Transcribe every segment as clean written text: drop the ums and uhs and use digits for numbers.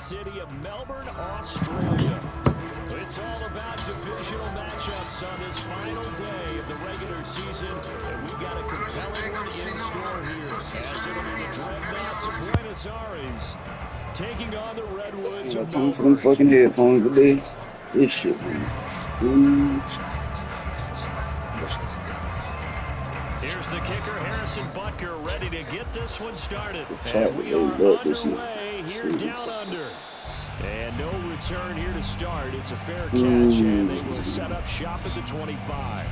city of Melbourne, Australia. It's all about divisional matchups on this final day of the regular season, and we've got a compelling one in store here, as it'll be the Dreadnoughts of Buenos Aires taking on the Redwoods of Time for them fucking headphones today. This shit, man. Here's the kicker, Harrison Butker, ready to get this one started. And we are underway here down under. And no return here to start. It's a fair catch, and they will set up shop at the 25.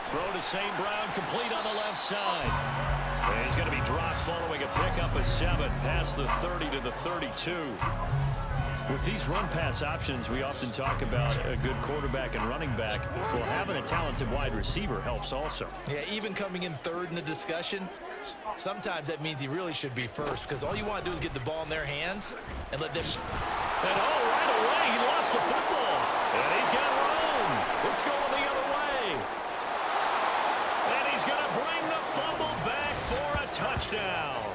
Throw to St. Brown, complete on the left side. And he's going to be dropped following a pickup of 7 past the 30 to the 32. With these run-pass options, we often talk about a good quarterback and running back. Well, having a talented wide receiver helps also. Yeah, even coming in third in the discussion, sometimes that means he really should be first, because all you want to do is get the ball in their hands and let them... And right away, he lost the football. And he's got room. It's going the other way. And he's going to bring the fumble back for a touchdown.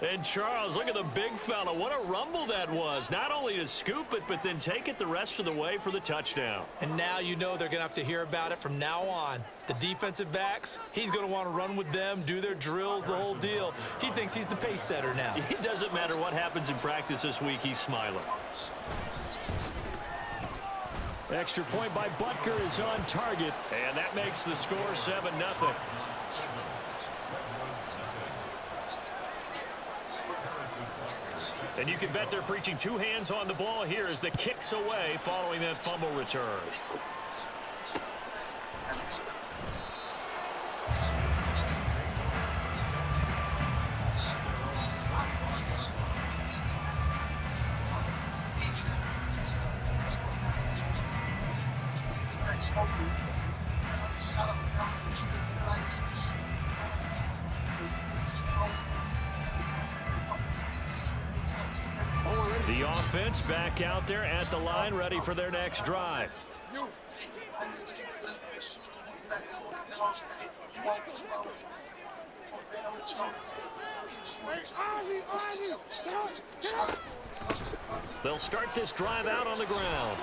And Charles, look at the big fella. What a rumble that was. Not only to scoop it, but then take it the rest of the way for the touchdown. And now you know they're going to have to hear about it from now on. The defensive backs, he's going to want to run with them, do their drills, the whole deal. He thinks he's the pace setter now. It doesn't matter what happens in practice this week, he's smiling. Extra point by Butker is on target, and that makes the score 7-0. And you can bet they're preaching 2 hands on the ball here as the kick's away following that fumble return. The offense back out there at the line, ready for their next drive. They'll start this drive out on the ground.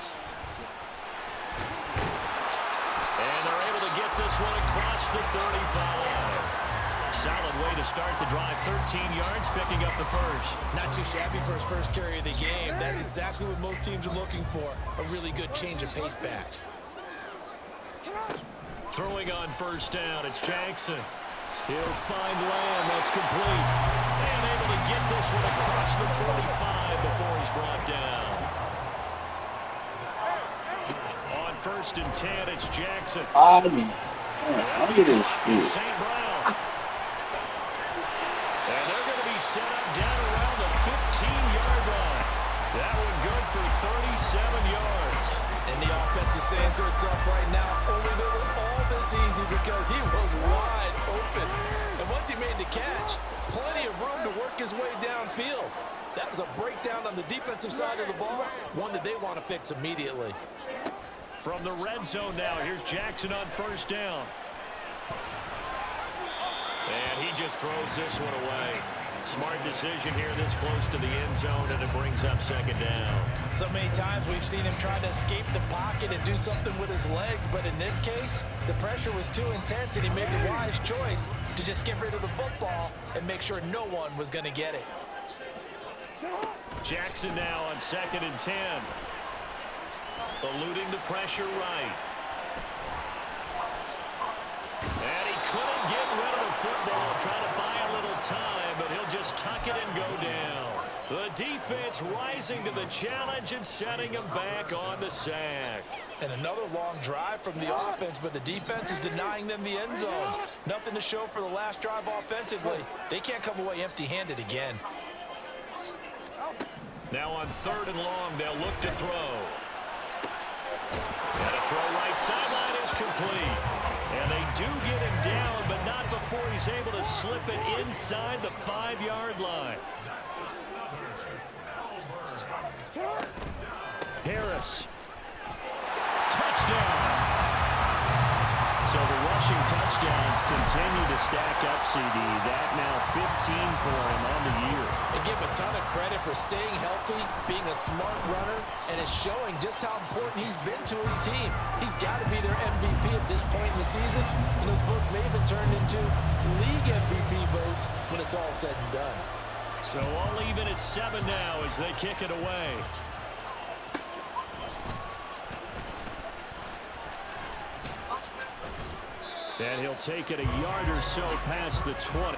And they're able to get this one across the 35. Solid way to start the drive. 13 yards, picking up the first. Not too shabby for his first carry of the game. That's exactly what most teams are looking for. A really good change of pace back. Throwing on first down, it's Jackson. He'll find Lamb. That's complete. And able to get this one across the 45 before he's brought down. On 1st and 10, it's Jackson. Look at this shit. St. Brown. And they're going to be set up down around the 15-yard line. That one good for 37 yards. And the offense is saying to itself right now, only they were all this easy because he was wide open. And once he made the catch, plenty of room to work his way downfield. That was a breakdown on the defensive side of the ball, one that they want to fix immediately. From the red zone now, here's Jackson on first down. And he just throws this one away. Smart decision here this close to the end zone, and it brings up 2nd down. So many times we've seen him try to escape the pocket and do something with his legs, but in this case, the pressure was too intense, and he made the wise choice to just get rid of the football and make sure no one was going to get it. Jackson now on 2nd and 10. Eluding the pressure right. And he couldn't get rid of the football, trying to buy a little time, but he'll just tuck it and go down. The defense rising to the challenge and setting him back on the sack. And another long drive from the offense, but the defense is denying them the end zone. Nothing to show for the last drive offensively. They can't come away empty-handed again. Now on 3rd and long, they'll look to throw. And a throw right sideline is complete. And they do get him down, but before he's able to slip it inside the 5-yard line. Harris. Touchdown. So the rushing touchdowns continue to stack up, CD. That now 15 for him on the year. And give him a ton of credit for staying healthy, being a smart runner, and it's showing just how important he's been to his team. He's got to be their MVP at this point in the season, and those votes may even turn into league MVP votes when it's all said and done. So all even at 7 now as they kick it away. And he'll take it a yard or so past the 20.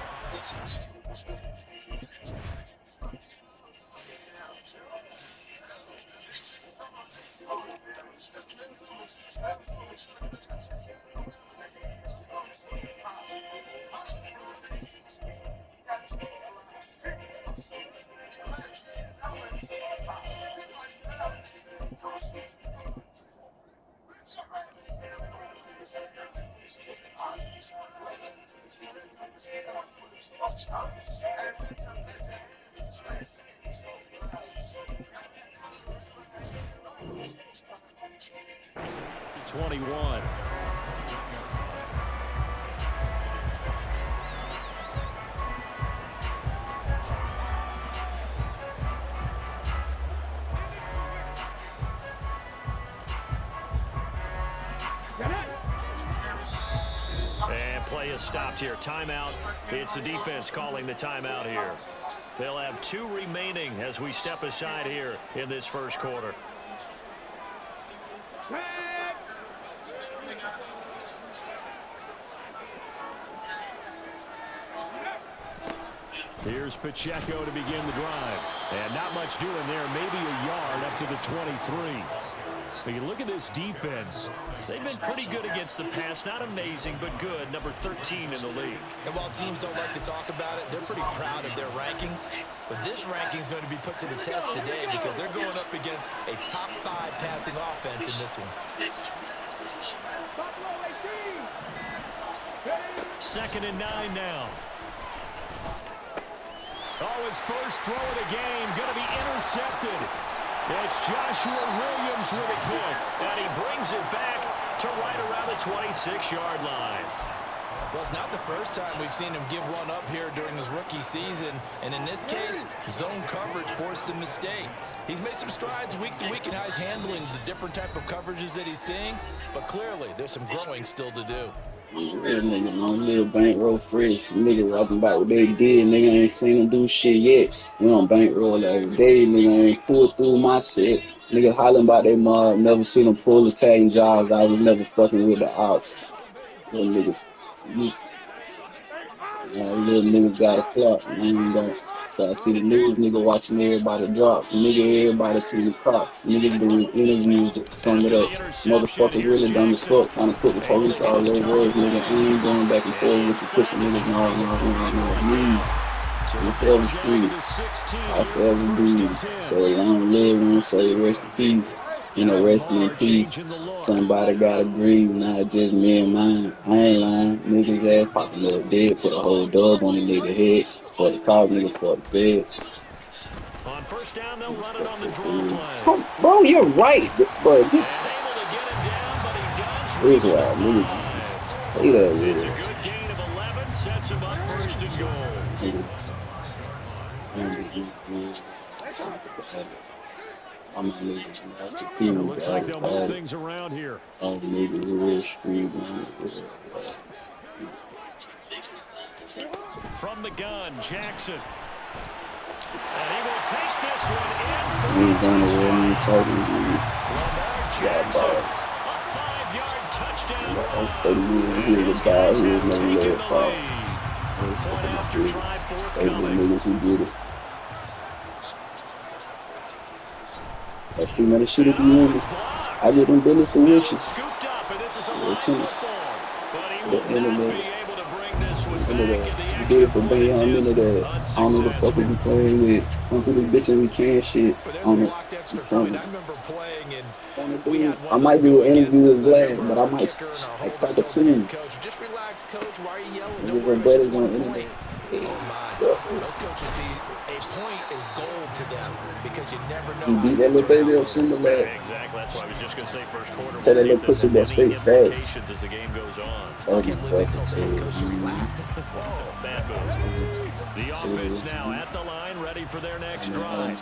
'21. And play is stopped here. Timeout. It's the defense calling the timeout here. They'll have 2 remaining as we step aside here in this first quarter. Here's Pacheco to begin the drive. And not much doing there. Maybe a yard up to the 23. But you look at this defense. They've been pretty good against the pass. Not amazing, but good. Number 13 in the league. And while teams don't like to talk about it, they're pretty proud of their rankings. But this ranking is going to be put to the test today because they're going up against a top 5 passing offense in this one. 2nd and 9 now. Oh, his first throw of the game going to be intercepted. It's Joshua Williams with a kick, and he brings it back to right around the 26-yard line. Well, it's not the first time we've seen him give one up here during his rookie season, and in this case, zone coverage forced a mistake. He's made some strides week to week in how he's handling the different type of coverages that he's seeing, but clearly there's some growing still to do. Real nigga, long live bankroll fresh. Nigga rapping about what they did. Nigga ain't seen them do shit yet. We on bankroll every day. Nigga ain't pulled through my shit. Nigga hollering about they mob. Never seen them pull the tagging jobs. I was never fucking with the ops. Little niggas. Little niggas got a flop. Man, so I see the news, nigga watching everybody drop. Nigga, everybody to the cop. Nigga doing interviews to sum it up. Motherfucker really dumb as fuck. Trying to put the police all over words. Nigga, I ain't going back and forth with the pussy niggas. No. I forever scream. I forever breathe. So long live when I say rest in peace. You know, rest in peace. Somebody gotta grieve, not just me and mine. I ain't lying. Niggas ass popping up dead. Put a whole dub on the nigga head. For the car, nigga, for the bed. On first down, they'll run it on the draw play. Bro, you're right. But And able to get him down, but he does here's reach why, for nigga. five. Say that, It's a nigga. good gain of 11, sets him up first and goal. I'm not losing. That's the It thing. looks like they'll move things around here. All the niggas are real street, man. From the gun, Jackson. And he will take this one We in ain't for going a nowhere. I ain't touchdown. talking to you. Lamar Jackson, a 5-yard touchdown I'm run. 30 years And niggas his guy guys who have was never taken let the fall. lead. Point after try Hey, the forthcoming. niggas who did it. That shit, man, the shit if you Oh, want it's it. blocked. I just done business and Now wishes. it's scooped up, and this is a Little live tennis. football. But he The will not internet. be able to bring this one None of that. We did it for Bayonne. None of that. I don't know the fuck we be playing with. Come through this bitch and we can shit. But there's a On it. blocked You extra feel point. me? I remember playing, and On it, we had dude. one I of might those do go an interview against with us. I Vlad, remember but I our might kicker and our like holder pop a told the head tune. coach, just relax, coach. Why are you yelling? Don't worry, Niggas and it's just brothers one on point. internet. Yeah. Oh, my. So, Those coaches see a point is gold to them because you never know he how beat it's that going to little turn out baby up later. Simulac. Exactly. That's why I was just going to say first quarter. Say We'll that see if little this pussy has boy any straight fast. implications as the game goes on. Still can't believe they told Fucking Coach to relax. Whoa, bad move. The offense now at the line, ready for their next drive.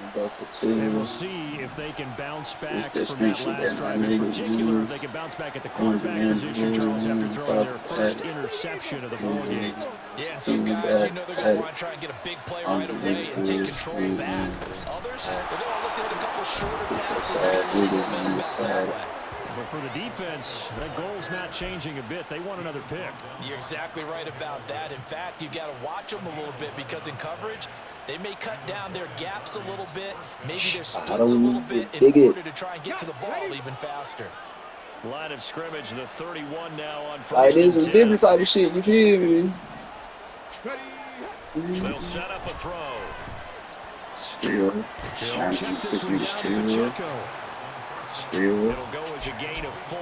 And we'll see if they can bounce back from that last drive. In particular, if they can bounce back at the quarterback position, Charles, after throwing their first interception of the ball game. Yeah, some guys, you know they're going to want to try and get a big play right away and take control back. Others, they're going to look at a couple shorter passes and get a little momentum back that way. But for the defense, that goal's not changing a bit. They want another pick. You're exactly right about that. In fact, you got to watch them a little bit because in coverage, they may cut down their gaps a little bit, maybe their splits a little bit in order to try and get to the ball even faster. Line of scrimmage, the 31 now on first Like, there's and some 10. different type of shit, you feel me? They'll set up a throw. Still. They'll check this one down to Pacheco. Still. It'll go as a gain of 4,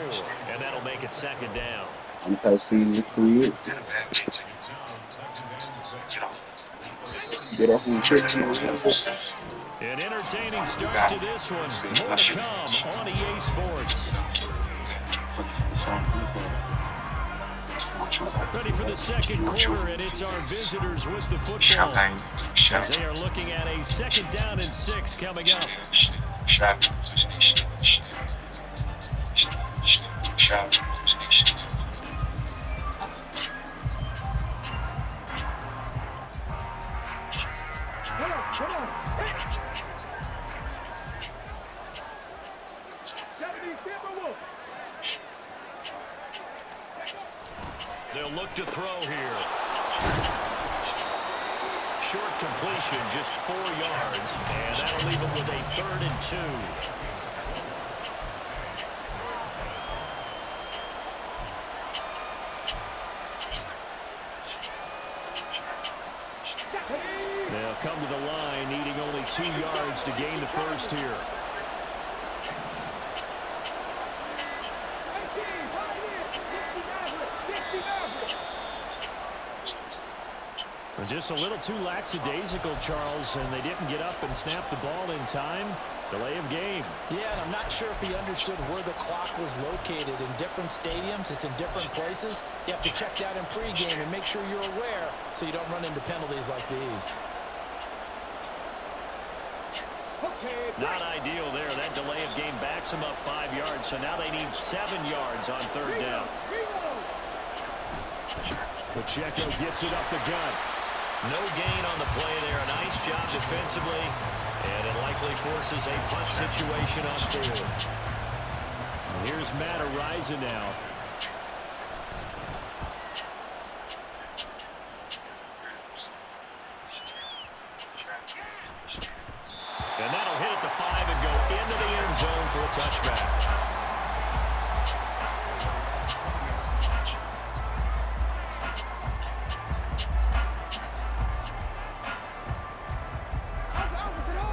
and that'll make it second down. I'm passing the career. Get off on the trick. An entertaining start to this one. More to come on EA Sports. Ready for the second quarter, and it's our visitors with the football. As they are looking at a second down and 6 coming up. They'll look to throw here. Short completion, just 4 yards, and that'll leave them with a 3rd and 2. They'll come to the line, needing only 2 yards to gain the first here. Just a little too lackadaisical, Charles, and they didn't get up and snap the ball in time. Delay of game. Yeah, and I'm not sure if he understood where the clock was located. In different stadiums, it's in different places. You have to check that in pregame and make sure you're aware so you don't run into penalties like these. Not ideal there. That delay of game backs them up 5 yards, so now they need 7 yards on 3rd down. Pacheco gets it up the gut. No gain on the play there. Nice job defensively, and it likely forces a punt situation on 4th. Here's Matt Araiza now. And that'll hit at the 5 and go into the end zone for a touchback.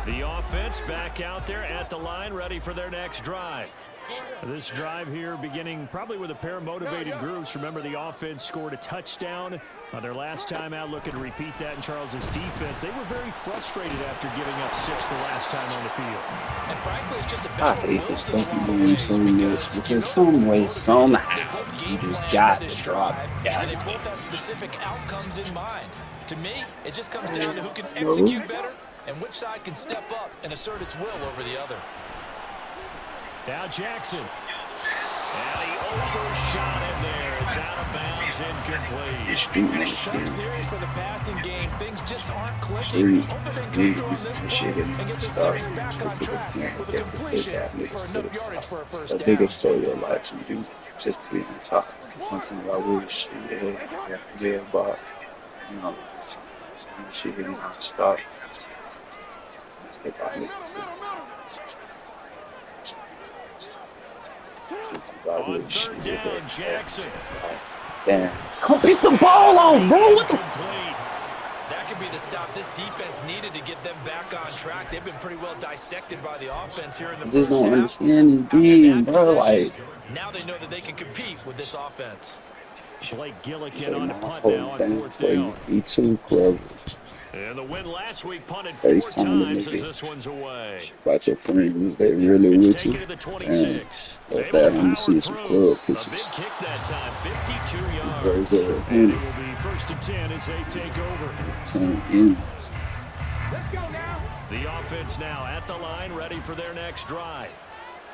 The offense back out there at the line, ready for their next drive. This drive here beginning probably with a pair of motivated groups. Remember, the offense scored a touchdown their last time out, looking to repeat that in Charles's defense. They were very frustrated after giving up 6 the last time on the field. And frankly, it's just a I hate this fucking game so much because some way, somehow, you just got to drop. And they both have specific outcomes in mind. To me, it just comes down to who can execute better and which side can step up and assert its will over the other. Now Jackson. And he overshot it there. It's out of bounds, incomplete. Tough series for the passing game. Things just aren't clicking. Hope they can come through on this one and get the series back on track with a completion for enough yardage for a first down. The biggest story of life, you do just please and talk. Something I wish, yeah, boss. You know, shit didn't have to stop. On 3rd down, Jackson. Damn. Come pick the ball off, bro. What the? Incomplete. That could be the stop this defense needed to get them back on track. They've been pretty well dissected by the offense here in the I just first don't half. understand this After game, that bro. possession, Like, now they know that they can compete with this offense. Blake Gillikin say, on man, to I punt hope now on Daniel 4th Clay down. be too clever. And the win last week punted 4 FaceTime the times as nigga this one's away. about your friends that really It's with you. taken to the And 26. so Able bad to I'm power see some through. club A big pictures. kick that time, 52 Those yards. are And it him. will be 1st and 10 as they take over. 10 innings. The offense now at the line, ready for their next drive.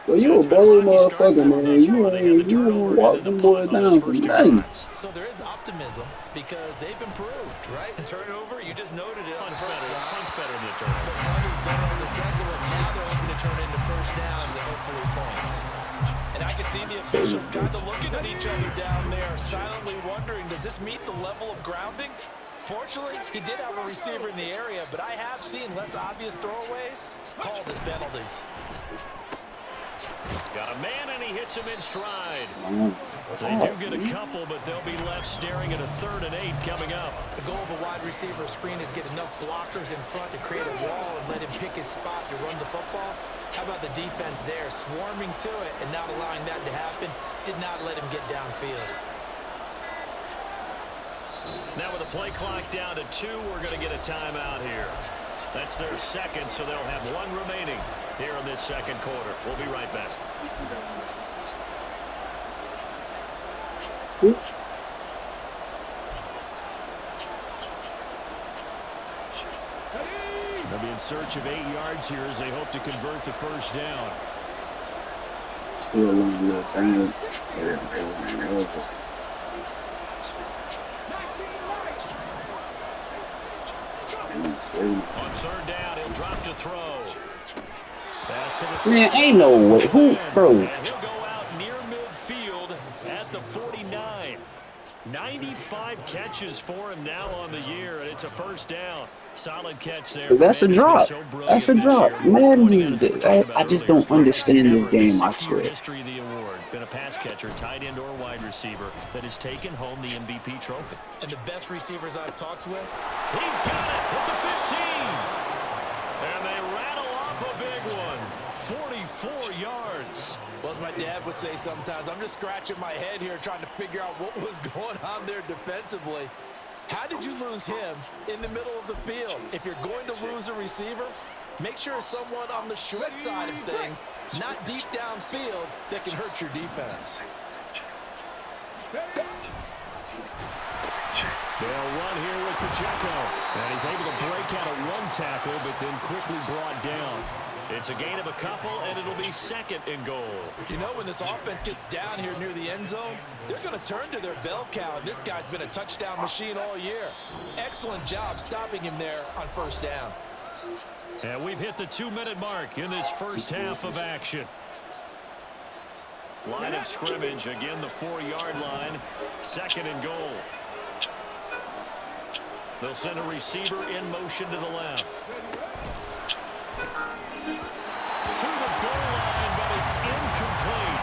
Well, you a It's been a bold rocky start motherfucker, for them man. thus far. They had the You turnover ain't walk and then them the boys punt on those down for first 2 nothing. drives. So there is optimism because they've improved, right? Turnover, you just noted it on the Punt's first better. drive. Punt's better than the The turnover. punt is better on the second one. Now they're hoping to turn into first downs and hopefully points. And I can see the officials kind of looking at each other down there, silently wondering, does this meet the level of grounding? Fortunately, he did have a receiver in the area, but I have seen less obvious throwaways called as penalties. Got a man, and he hits him in stride. Man, They do get a couple, but they'll be left staring at a 3rd and 8 coming up. The goal of a wide receiver screen is get enough blockers in front to create a wall and let him pick his spot to run the football. How about the defense there, swarming to it and not allowing that to happen? Did not let him get downfield. Now with the play clock down to 2, we're going to get a timeout here. That's their second, so they'll have 1 remaining here in this second quarter. We'll be right back. Oops. They'll be in search of 8 yards here as they hope to convert the first down. Still a long little thing. On 3rd down, he'll drop to throw. Pass to the Man, side. ain't no way. Who, bro? And he'll go out near midfield at the 49. 95 catches for him now on the year, and it's a first down. Solid catch there. Cause that's a drop. That's a drop. Man, I just don't understand this game, I swear. History of the award. Been a pass catcher, tight end, or wide receiver that has taken home the MVP trophy. And the best receivers I've talked with, He's got it at the 15. And they rattle off a big one. 44 yards. well, as my dad would say sometimes, I'm just scratching my head here trying to figure out what was going on there defensively. How did you lose him in the middle of the field? If you're going to lose a receiver, make sure it's someone on the short side of things, not deep downfield, that can hurt your defense. They'll run here with Pacheco. And he's able to break out of 1 tackle, but then quickly brought down. It's a gain of a couple, and it'll be 2nd and goal. You know, when this offense gets down here near the end zone, they're going to turn to their bell cow, and this guy's been a touchdown machine all year. Excellent job stopping him there on first down. And we've hit the 2-minute mark in this first half of action. Line of scrimmage, again the 4-yard line, 2nd and goal. They'll send a receiver in motion to the left. To the goal line, but it's incomplete.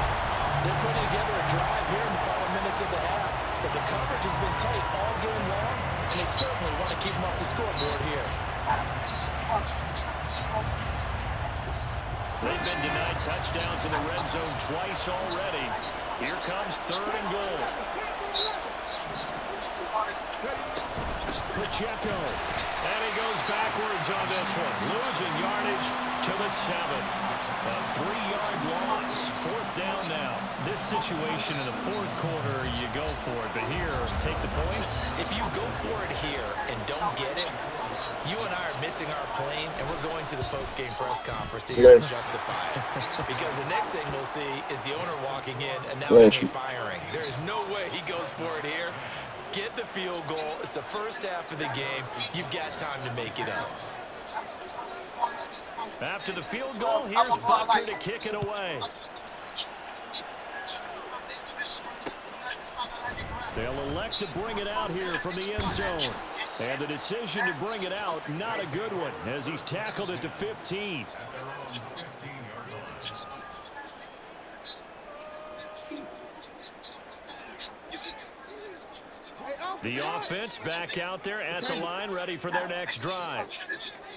They're putting together a drive here in the final minutes of the half, but the coverage has been tight all game long, and they certainly want to keep them off the scoreboard here. They've been denied touchdowns in the red zone twice already. Here comes 3rd and goal. Pacheco. And he goes backwards on this one. Losing yardage to the 7. A 3-yard loss. 4th down now. This situation in the 4th quarter, you go for it. But here, take the points. If you go for it here and don't get it, you and I are missing our plane, and we're going to the post-game press conference to hear it justify it. Because the next thing we'll see is the owner walking in announcing a firing. There is no way he goes for it here. Get the field goal. It's the first half of the game. You've got time to make it up. After the field goal, here's Bucker to kick it away. They'll elect to bring it out here from the end zone. And the decision to bring it out, not a good one, as he's tackled at the 15. The offense back out there at the line, ready for their next drive.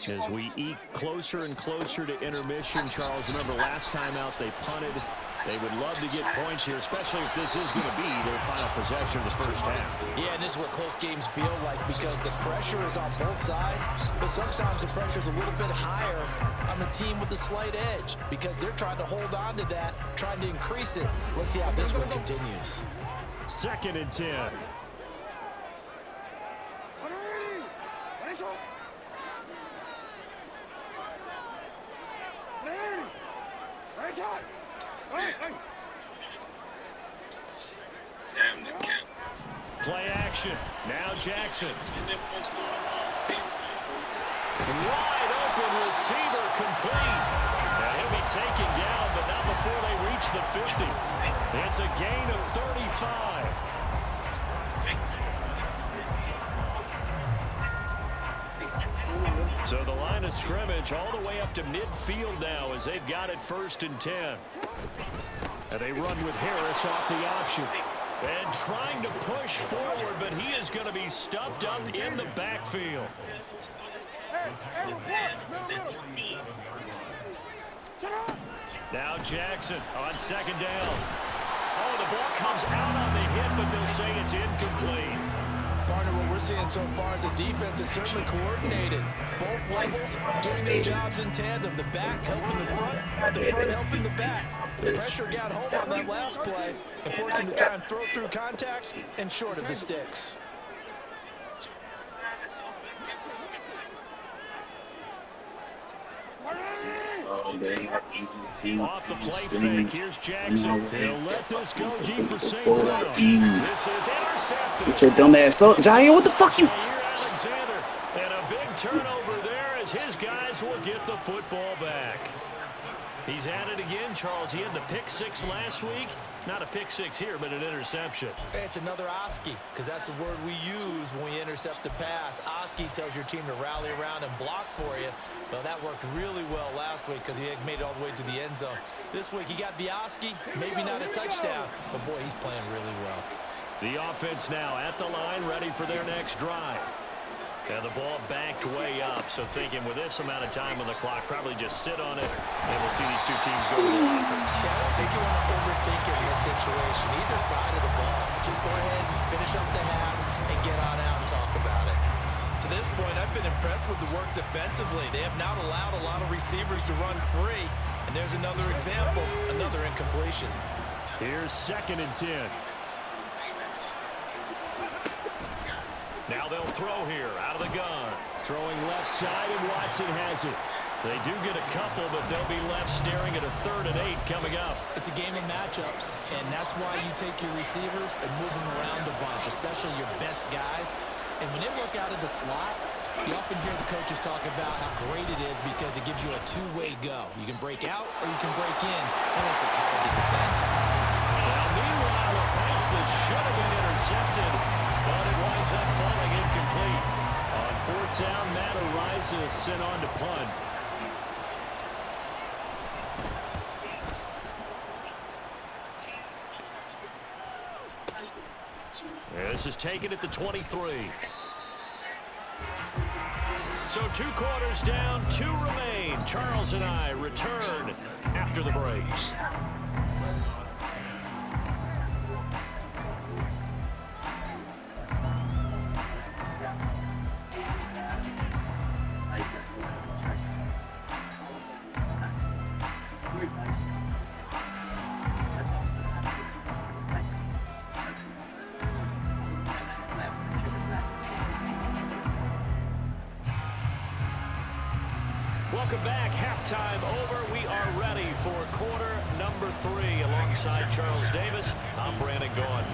As we eke closer and closer to intermission, Charles, remember last time out they punted. They would love to get points here, especially if this is going to be their final possession of the first half. Yeah, and this is what close games feel like because the pressure is on both sides, but sometimes the pressure is a little bit higher on the team with the slight edge because they're trying to hold on to that, trying to increase it. Let's see how this one continues. 2nd and 10. Play action. Now Jackson. Wide open receiver complete. Now he'll be taken down, but not before they reach the 50. It's a gain of 35. So the line of scrimmage all the way up to midfield now as they've got it 1st and 10. And they run with Harris off the option. And trying to push forward, but he is going to be stuffed up in the backfield. Now Jackson on 2nd down. Oh, the ball comes out on the hit, but they'll say it's incomplete. Partner, what we're seeing so far is the defense is certainly coordinated. Both levels doing their jobs in tandem. The back helping the front helping the back. The pressure got home on that last play and forced him to try and throw through contact and short of the sticks. Off the play fake, here's Jackson. He'll let this go deep for St. Brown. This is intercepted. Get your dumb ass up, Giant. What the fuck you? Alexander, and a big turnover there as his guys will get the football back. He's had it again, Charles. He had the pick 6 last week. Not a pick 6 here, but an interception. It's another Oski, because that's the word we use when we intercept a pass. Oski tells your team to rally around and block for you. Well, that worked really well last week because he had made it all the way to the end zone. This week he got the Oski, maybe not a touchdown, but boy, he's playing really well. The offense now at the line, ready for their next drive. And the ball backed way up, so thinking with this amount of time on the clock, probably just sit on it, and we'll see these two teams go to the lockers. Yeah, I don't think you want to overthink it in this situation. Either side of the ball, just go ahead and finish up the half and get on out and talk about it. To this point, I've been impressed with the work defensively. They have not allowed a lot of receivers to run free, and there's another example, another incompletion. Here's 2nd and 10. Now they'll throw here out of the gun. Throwing left side, and Watson has it. They do get a couple, but they'll be left staring at a 3rd and 8 coming up. It's a game of matchups, and that's why you take your receivers and move them around a bunch, especially your best guys. And when they work out of the slot, you often hear the coaches talk about how great it is because it gives you a two-way go. You can break out or you can break in. That makes it hard to defend. Now, meanwhile, a pass that should have been intercepted, but it winds up falling incomplete. On 4th down, Matt Araiza sent on to punt. This is taken at the 23. So 2 quarters down, 2 remain. Charles and I return after the break. Welcome back. Halftime over. We are ready for quarter number 3. Alongside Charles Davis, I'm Brandon Gaudin.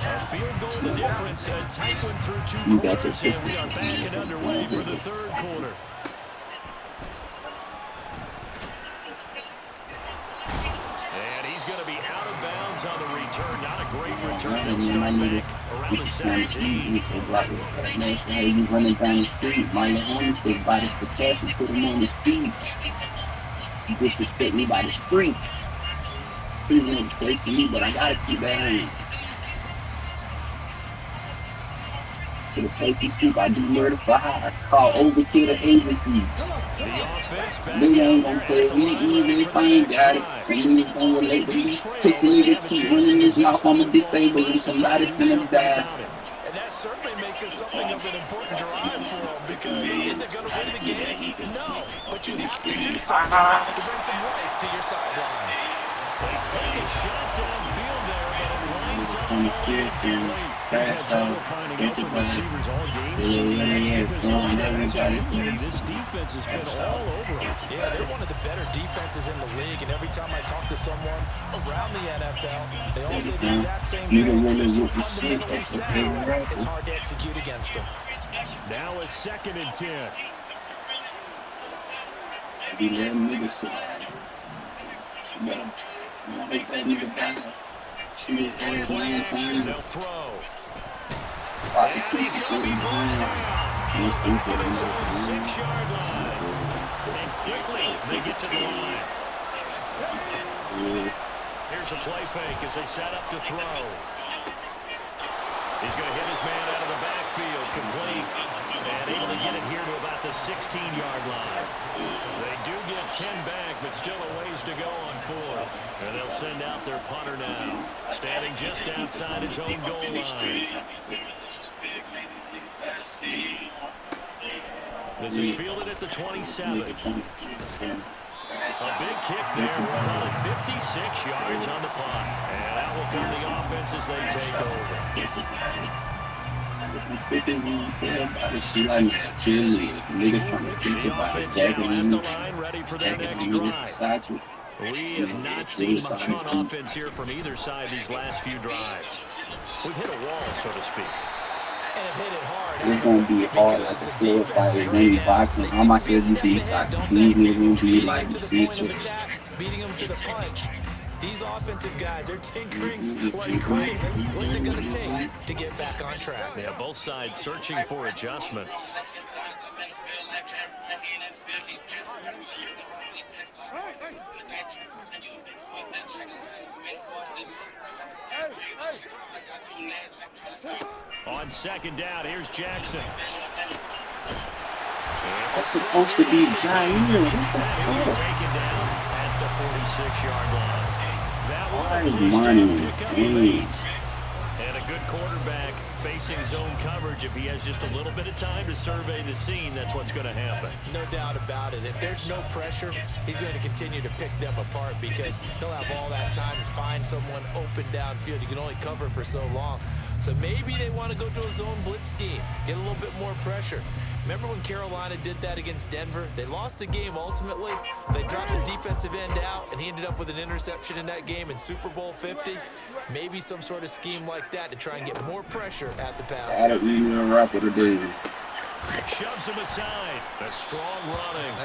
A field goal the difference. A tight one through 2 quarters, and we are back and underway for the 3rd quarter. Going to be out of bounds on the return. Not a great return. It's start back around the 17. You running down the street, Marlon Holmes, they body for cash and put him on the street. You disrespect me by the street. Please make place for me, but I gotta keep that in. To the place you sleep, I do murder for hire. Call overkill the agency. Nigga ain't gonna play with me even if I ain't got it. And niggas gonna relate to me. Pussy nigga keep running his mouth, I'ma disable him. Somebody finna die. And that certainly makes it something of an important drive for him because is it going to win the game? No, but you have to do something to bring some life to your sideline. They take a shot downfield there, but it winds up falling. He's had trouble finding open receivers all game. This defense has been all over them. Yeah, they're one of the better defenses in the league, and every time I talk to someone around the NFL, they all say the exact same thing. They're so fundamentally sound, it's hard to execute against them. Now a 2nd and 10. Be letting niggas sit. Make that nigga down. Shoot his hands one time. They'll throw. And he's going to be brought down. He's in his own 6-yard line. And quickly they get to the line. Here's a play fake as they set up to throw. He's going to hit his man out of the backfield, complete, and able to get it here to about the 16-yard line. They do get 10 back, but still a ways to go on 4th. And they'll send out their punter now, standing just outside his own goal line. This is fielded at the 27. A big kick there. We'll call it 56 yards on the punt. And out will come the offense as they take over. She like cheerleaders. Niggas trying to teach you about attacking the line, ready for their next drive. We have not seen much on offense here from either side these last few drives. We've hit a wall, so to speak. And it hit it hard. It's gonna be hard like a floor fight, maybe boxing. All my says you be toxic. These niggas be like beating them to the punch. These offensive guys are tinkering like crazy. What's it gonna take to get back on track? Yeah, both sides searching for adjustments. On 2nd down, here's Jackson. That's supposed to be Jair. Taken down at the 46-yard line. That one pick up 8. And a good quarterback facing zone coverage. If he has just a little bit of time to survey the scene, that's what's going to happen. No doubt about it. If there's no pressure, he's going to continue to pick them apart because he'll have all that time to find someone open downfield. You can only cover for so long. So maybe they want to go to a zone blitz scheme, get a little bit more pressure. Remember when Carolina did that against Denver? They lost the game ultimately. They dropped the defensive end out, and he ended up with an interception in that game in Super Bowl 50. Maybe some sort of scheme like that to try and get more pressure at the pass. Shoves him aside. A strong running.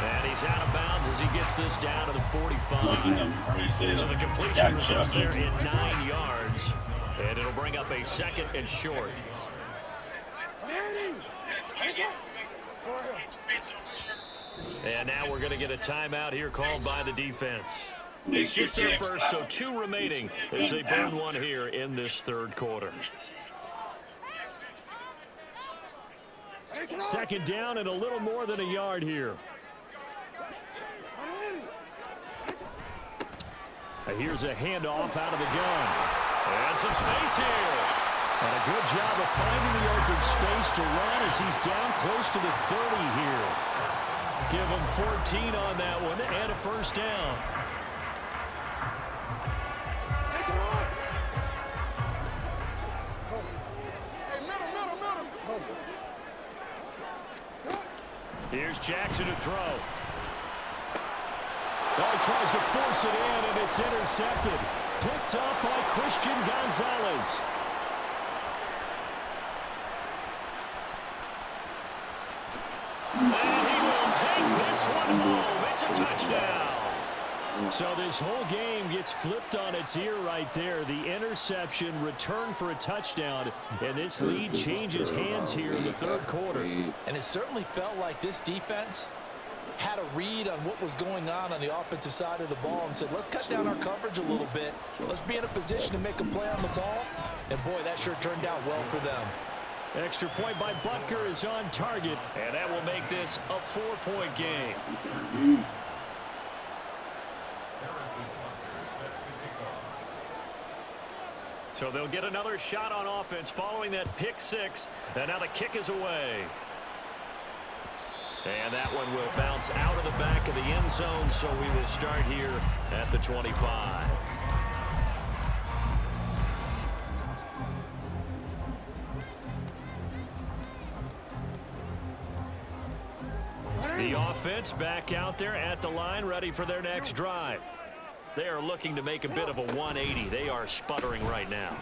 And he's out of bounds as he gets this down to the 45. So the completion results there in 9 yards. And it'll bring up a 2nd and short. And now we're going to get a timeout here called by the defense. It's just their first, so 2 remaining as they burn one here in this 3rd quarter. 2nd down and a little more than a yard here. Here's a handoff out of the gun. And some space here. And a good job of finding the open space to run as he's down close to the 30 here. Give him 14 on that one and a 1st down. Here's Jackson to throw. Oh, he tries to force it in, and it's intercepted. Picked up by Christian Gonzalez. And he will take this one home. It's a touchdown. So this whole game gets flipped on its ear right there. The interception, return for a touchdown, and this lead changes hands here in the 3rd quarter. And it certainly felt like this defense had a read on what was going on the offensive side of the ball and said, let's cut down our coverage a little bit. Let's be in a position to make a play on the ball. And, boy, that sure turned out well for them. Extra point by Butker is on target, and that will make this a 4-point game. So they'll get another shot on offense following that pick six, and now the kick is away. And that one will bounce out of the back of the end zone, so we will start here at the 25. The offense back out there at the line, ready for their next drive. They are looking to make a bit of a 180. They are sputtering right now.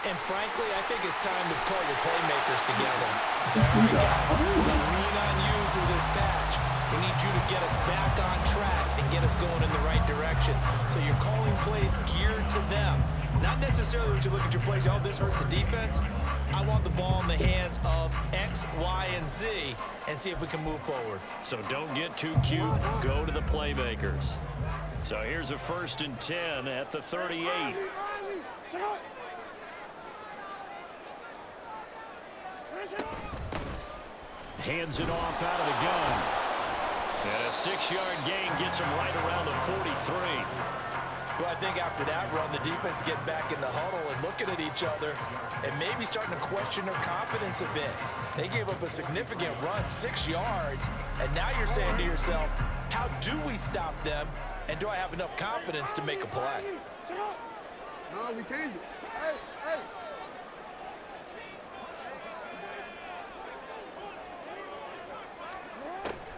And frankly, I think it's time to call your playmakers together. Say, all right, guys, we're going to lean on you through this patch. We need you to get us back on track and get us going in the right direction. So you're calling plays geared to them. Not necessarily when you look at your plays, oh, this hurts the defense. I want the ball in the hands of X, Y, and Z and see if we can move forward. So don't get too cute. Go to the playmakers. So here's a 1st and 10 at the 38. Hands it off out of the gun. And a 6-yard gain gets him right around the 43. Well, I think after that run, the defense get back in the huddle and looking at each other and maybe starting to question their confidence a bit. They gave up a significant run, 6 yards, and now you're saying to yourself, how do we stop them, and do I have enough confidence to make a play? No, we changed it. Hey.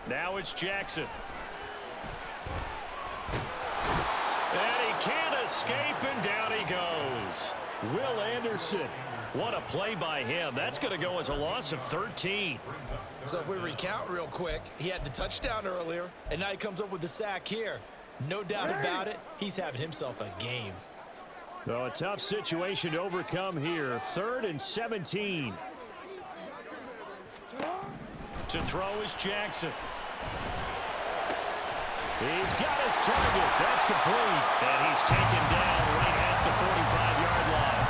Now it's Jackson. And he can't escape, and down he goes. Will Anderson. What a play by him. That's going to go as a loss of 13. So if we recount real quick, he had the touchdown earlier, and now he comes up with the sack here. No doubt about it, he's having himself a game. So a tough situation to overcome here. 3rd and 17. To throw is Jackson. He's got his target. That's complete. And he's taken down right at the 45-yard line.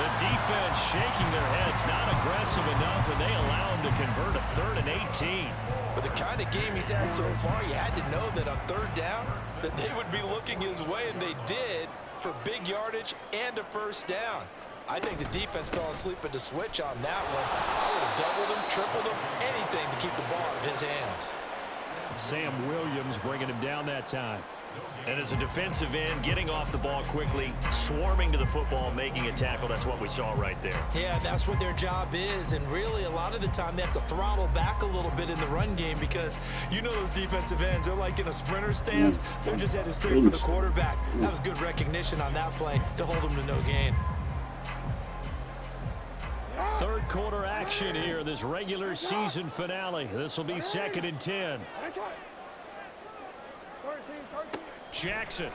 The defense shaking their heads, not aggressive enough, and they allow him to convert a 3rd and 18. With the kind of game he's had so far, you had to know that on 3rd down, that they would be looking his way, and they did, for big yardage and a 1st down. I think the defense fell asleep at the switch on that one. I would have doubled him, tripled him, anything to keep the ball out of his hands. Sam Williams bringing him down that time. And as a defensive end, getting off the ball quickly, swarming to the football, making a tackle, that's what we saw right there. Yeah, that's what their job is, and really a lot of the time they have to throttle back a little bit in the run game because you know those defensive ends, they're like in a sprinter stance, they're just headed straight for the quarterback. That was good recognition on that play to hold them to no gain. 3rd quarter action here, this regular season finale. This will be 2nd and 10. Jackson.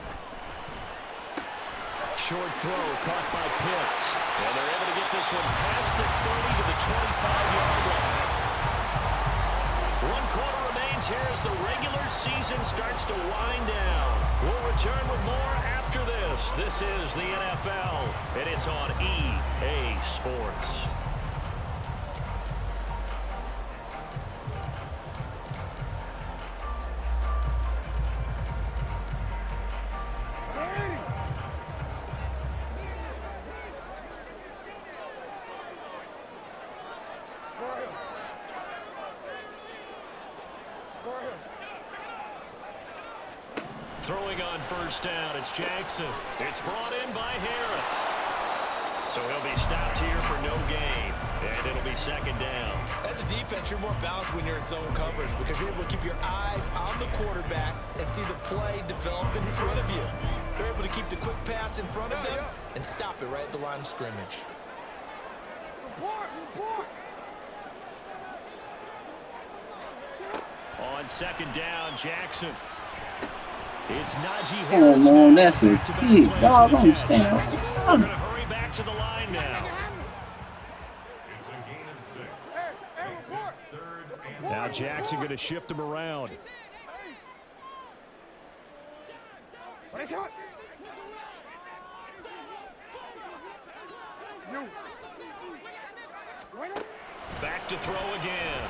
Short throw caught by Pitts. And they're able to get this one past the 30 to the 25-yard line. 1 quarter remains here as the regular season starts to wind down. We'll return with more after this. This is the NFL, and it's on EA Sports. Throwing on 1st down, it's Jackson. It's brought in by Harris. So he'll be stopped here for no gain, and it'll be 2nd down. As a defense, you're more balanced when you're in zone coverage because you're able to keep your eyes on the quarterback and see the play develop in front of you. They're able to keep the quick pass in front of them and stop it right at the line of scrimmage. On 2nd down, Jackson. It's Najee Harris. Come on, that's a big dog. I'm They're going to hurry back to the line now. Hey, Now Jackson going to shift him around. Nice hot. You. Back to throw again.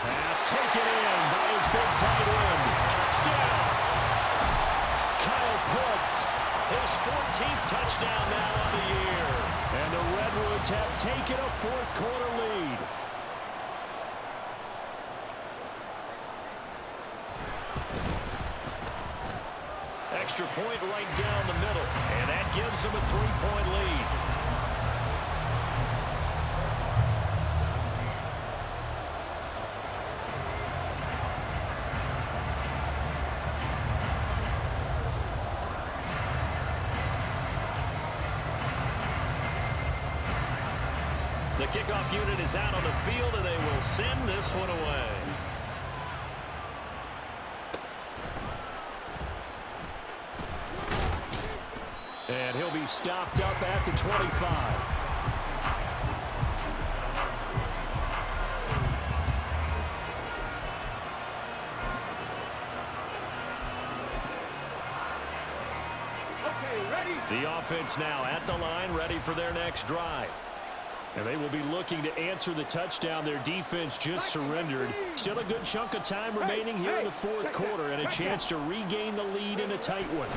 Pass taken in by his big tight end. Touchdown. Kyle Pitts, his 14th touchdown now on the year. And the Redwoods have taken a fourth-quarter lead. Extra point right down the middle, and that gives them a 3-point lead. The kickoff unit is out on the field, and they will send this one away. And he'll be stopped up at the 25. Okay, ready. The offense now at the line, ready for their next drive. And they will be looking to answer the touchdown their defense just surrendered. Still a good chunk of time remaining here in the fourth quarter and a chance to regain the lead in a tight one.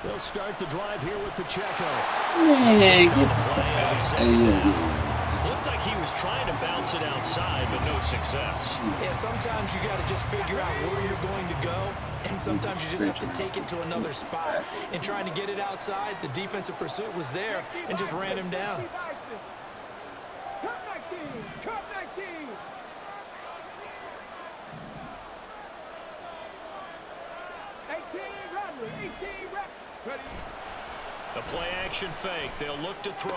They'll start the drive here with Pacheco. Man, Looked like he was trying to bounce it outside, but no success. Yeah, sometimes you got to just figure out where you're going to go, and sometimes you just have to take it to another spot. And trying to get it outside, the defensive pursuit was there and just ran him down. Cut 19. Cut 19. The play action fake. They'll look to throw.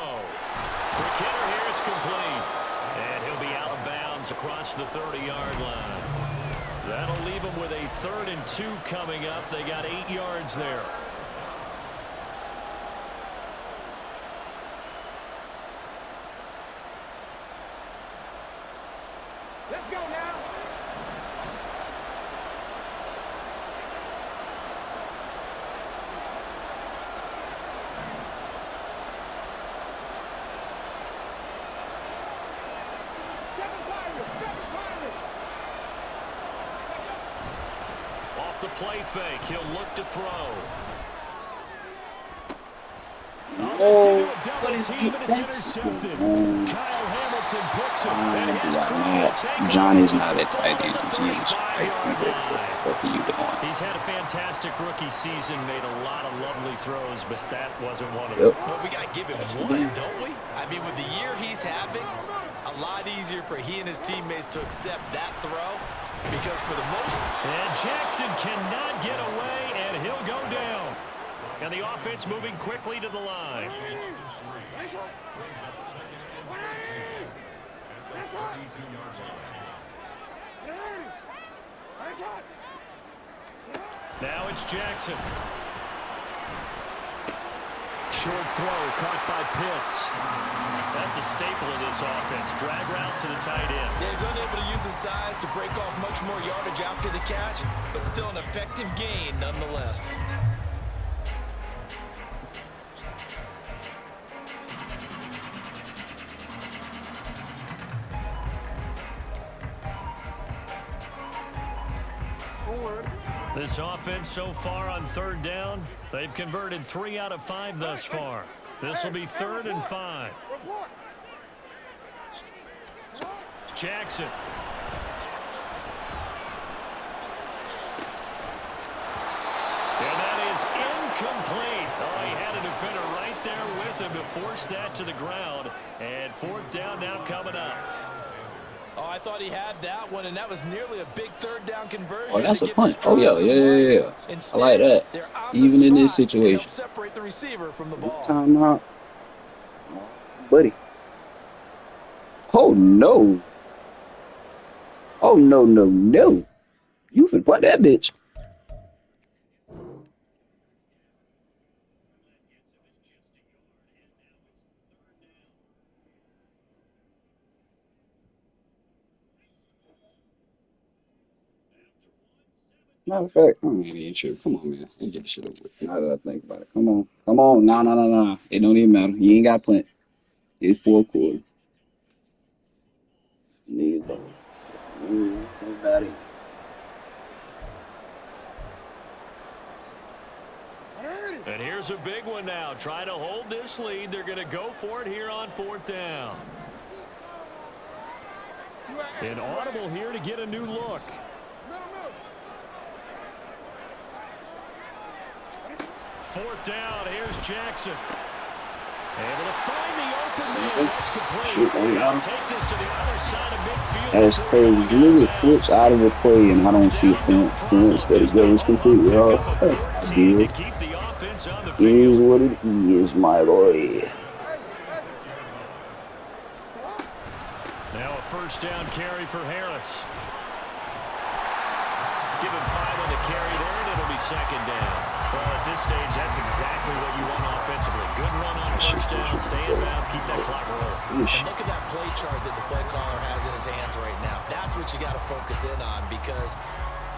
Quick hitter here. It's complete. And he'll be out of bounds across the 30-yard line. That'll leave them with a 3rd and 2 coming up. They got 8 yards there. Let's go now. Off the play fake, he'll look to throw. Oh, What is he? that's Intercepted. Kyle Hamilton picks him, and his crew will take Johnny's over not a tight end. at the He's 35-yard line. what are you doing? He's had a fantastic rookie season, made a lot of lovely throws, but that wasn't one of Yep. them. Well, we got to give him one, don't we? I mean, with the year he's having, a lot easier for he and his teammates to accept that throw because for the most And Jackson cannot get away, and he'll go down. And the offense moving quickly to the line. Now it's Jackson. Short throw caught by Pitts. That's a staple of this offense. Drag route to the tight end. Yeah, he's unable to use his size to break off much more yardage after the catch, but still an effective gain nonetheless. This offense so far on 3rd down, they've converted 3 out of 5 thus far. This will be 3rd and 5. Jackson. And that is incomplete. Oh, he had a defender right there with him to force that to the ground. And 4th down now coming up. Oh, I thought he had that one, and that was nearly a big 3rd down conversion. Oh, that's to a give punt. the Oh, yeah, drive some yeah, life. yeah, yeah. I Instead, like that. they're on the Even in this spot, and situation. help separate the receiver from the ball. Timeout. Buddy. Oh, no. Oh, no, no, no. You finna punt that bitch. Matter of fact, I ain't even sure. Come on, man. Let's get this shit over with. Now that I think about it. Come on. Come on. No, no, no, no. It don't even matter. You ain't got punt. It's 4 quarters. Niggas don't. Nobody. And here's a big one now. Trying to hold this lead. They're going to go for it here on 4th down. An audible here to get a new look. 4th down. Here's Jackson. Able to find the open man. That's complete. They'll take this to the other side of midfield. That's crazy. You get flips out of the play and I don't see it fence that it goes completely off. That's ideal. It is what it is, my boy. Now a 1st down carry for Harris. Give him 5 on the carry there, and it'll be 2nd down. Well, at this stage, that's exactly what you want offensively. Good run on 1st down, stay in bounds, keep that clock rolling. And look at that play chart that the play caller has in his hands right now. That's what you got to focus in on because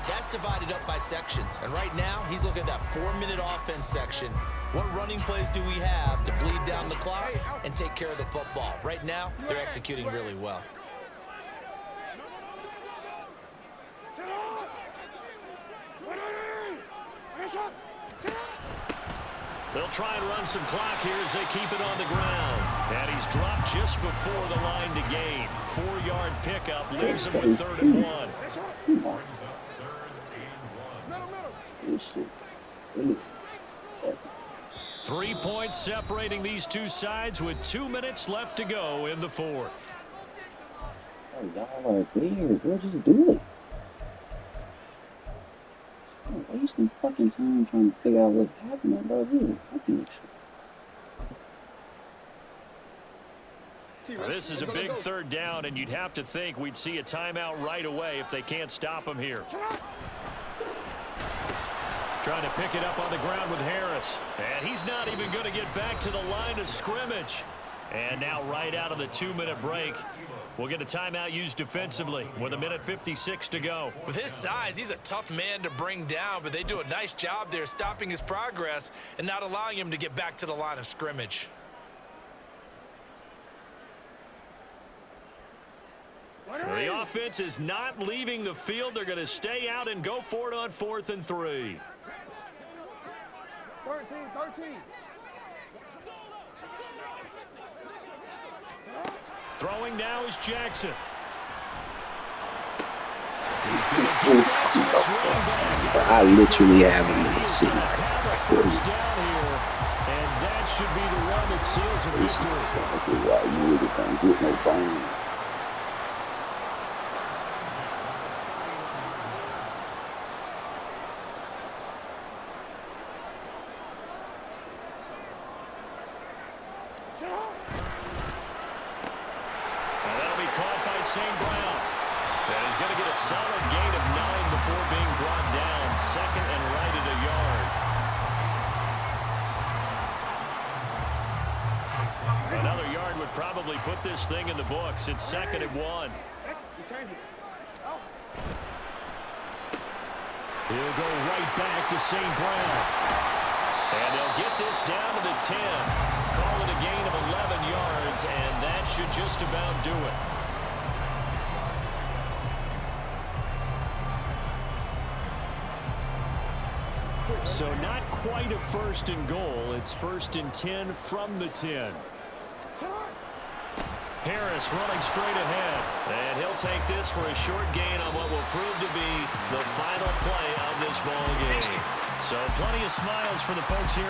that's divided up by sections. And right now, he's looking at that 4-minute offense section. What running plays do we have to bleed down the clock and take care of the football? Right now, they're executing really well. They'll try and run some clock here as they keep it on the ground. And he's dropped just before the line to gain. 4-yard pickup leaves him with 3rd and 1. 3 points separating these two sides with 2 minutes left to go in the 4th. Y'all are there. Bro, just do it. I'm wasting fucking time trying to figure out what's happening, bro. This is a big 3rd down, and you'd have to think we'd see a timeout right away if they can't stop him here. Trying to pick it up on the ground with Harris. And he's not even going to get back to the line of scrimmage. And now right out of the 2-minute break, we'll get a timeout used defensively with 1:56 to go. With his size, he's a tough man to bring down, but they do a nice job there stopping his progress and not allowing him to get back to the line of scrimmage. The offense is not leaving the field. They're going to stay out and go for it on 4th and 3. 13. Throwing now is Jackson. I literally have him sitting First down here, and that should be the one that seals a victory. Why you niggas don't get no bones. Caught by St. Brown. And he's going to get a solid gain of 9 before being brought down. 2nd and right at a yard. Another yard would probably put this thing in the books. It's 2nd and 1. He'll go right back to St. Brown. And they'll get this down to the 10. Call it a gain of 11 yards, and that should just about do it. So not quite a 1st and goal. It's 1st and 10 from the 10. Harris running straight ahead. And he'll take this for a short gain on what will prove to be the final play of this ball game. So plenty of smiles for the folks here.